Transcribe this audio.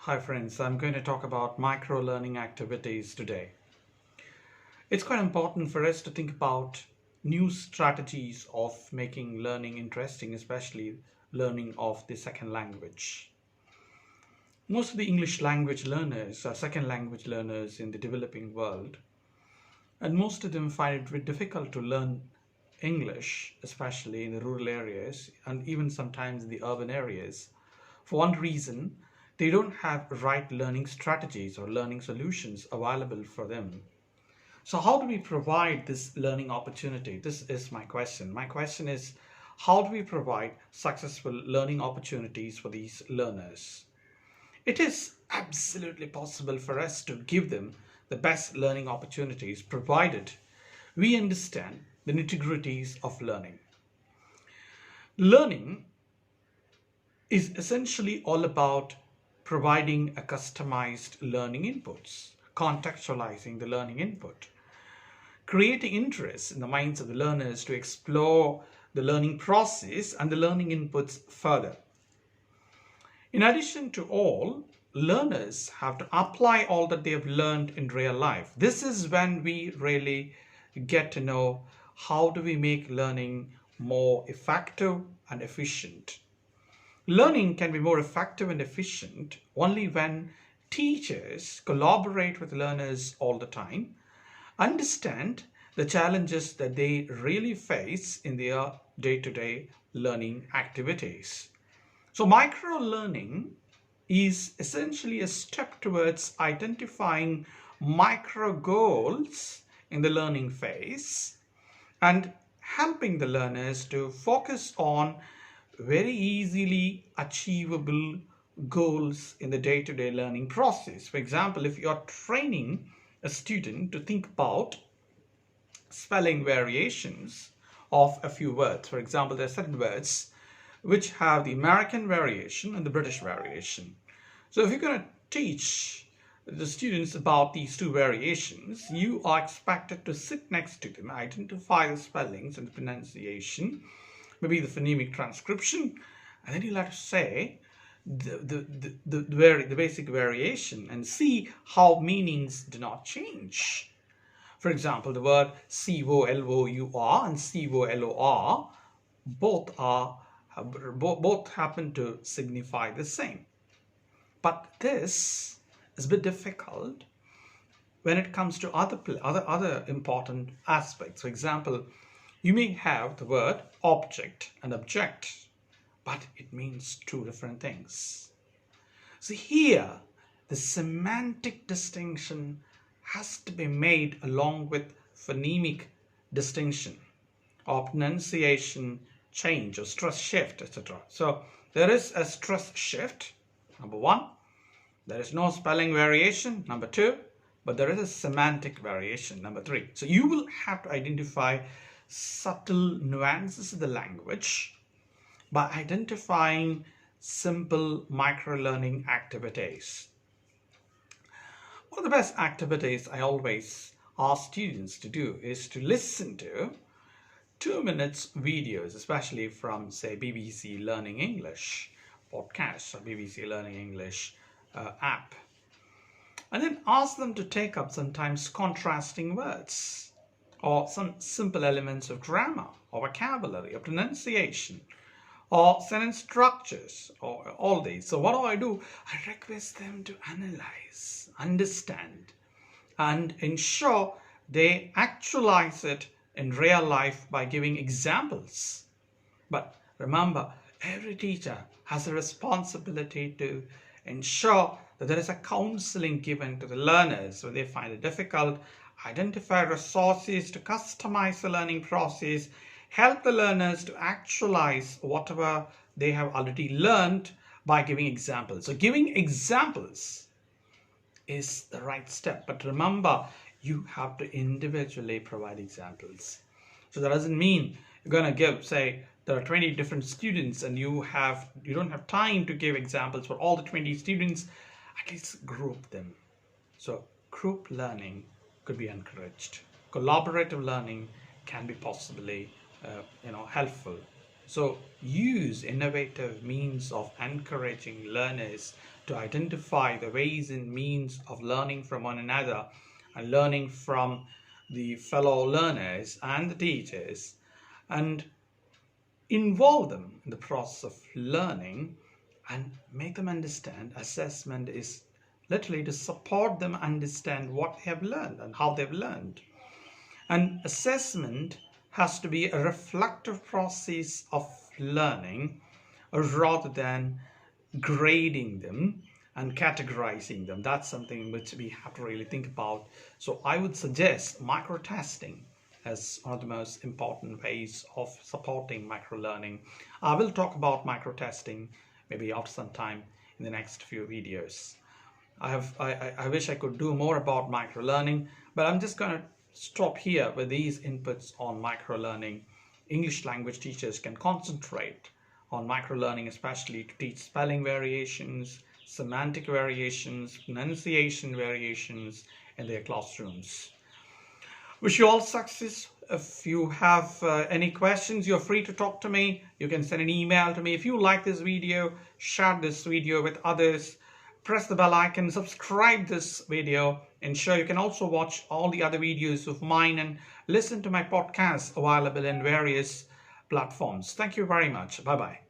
Hi friends, I'm going to talk about micro-learning activities today. It's quite important for us to think about new strategies of making learning interesting, especially learning of the second language. Most of the English language learners are second language learners in the developing world, and most of them find it very difficult to learn English, especially in the rural areas and even sometimes in the urban areas. For one reason, they don't have right learning strategies or learning solutions available for them. So, how do we provide this learning opportunity? This is my question. My question is, how do we provide successful learning opportunities for these learners? It is absolutely possible for us to give them the best learning opportunities provided we understand the nitty-gritties of learning. Learning is essentially all about providing a customized learning inputs, contextualizing the learning input, creating interest in the minds of the learners to explore the learning process and the learning inputs further. In addition to all, learners have to apply all that they have learned in real life. This is when we really get to know how do we make learning more effective and efficient. Learning can be more effective and efficient only when teachers collaborate with learners all the time, understand the challenges that they really face in their day-to-day learning activities. So micro-learning is essentially a step towards identifying micro goals in the learning phase and helping the learners to focus on very easily achievable goals in the day-to-day learning process. For example, if you're training a student to think about spelling variations of a few words, for example, there are certain words which have the American variation and the British variation. So if you're going to teach the students about these two variations, you are expected to sit next to them, identify the spellings and the pronunciation, maybe the phonemic transcription, and then you'll have to say the basic variation and see how meanings do not change. For example, the word COLOUR and COLOR both happen to signify the same. But this is a bit difficult when it comes to other important aspects. For example, you may have the word object and object, but it means two different things. So here, the semantic distinction has to be made along with phonemic distinction or pronunciation change or stress shift, etc. So there is a stress shift, number one. There is no spelling variation, number two, but there is a semantic variation, number three. So you will have to identify subtle nuances of the language by identifying simple micro-learning activities. One of the best activities I always ask students to do is to listen to 2 minutes videos, especially from, say, BBC Learning English podcasts or BBC Learning English app, and then ask them to take up sometimes contrasting words or some simple elements of grammar or vocabulary or pronunciation or sentence structures or all these. So what do? I request them to analyze, understand, and ensure they actualize it in real life by giving examples. But remember, every teacher has a responsibility to ensure that there is a counseling given to the learners when they find it difficult, identify resources to customize the learning process, help the learners to actualize whatever they have already learned by giving examples. So giving examples is the right step, but remember, you have to individually provide examples. So that doesn't mean you're going to give, say, there are 20 different students and you don't have time to give examples for all the 20 students. At least group them. So group learning could be encouraged. Collaborative learning can be possibly helpful. So use innovative means of encouraging learners to identify the ways and means of learning from one another and learning from the fellow learners and the teachers, and involve them in the process of learning and make them understand. Assessment is literally to support them understand what they have learned and how they've learned. And assessment has to be a reflective process of learning rather than grading them and categorizing them. That's something which we have to really think about. So I would suggest micro-testing as one of the most important ways of supporting microlearning. I will talk about micro-testing maybe after some time in the next few videos. I wish I could do more about microlearning, but I'm just going to stop here with these inputs on microlearning. English language teachers can concentrate on microlearning, especially to teach spelling variations, semantic variations, pronunciation variations in their classrooms. Wish you all success. If you have any questions, you're free to talk to me. You can send an email to me. If you like this video, share this video with others. Press the bell icon, subscribe this video, ensure you can also watch all the other videos of mine and listen to my podcasts available in various platforms. Thank you very much. Bye-bye.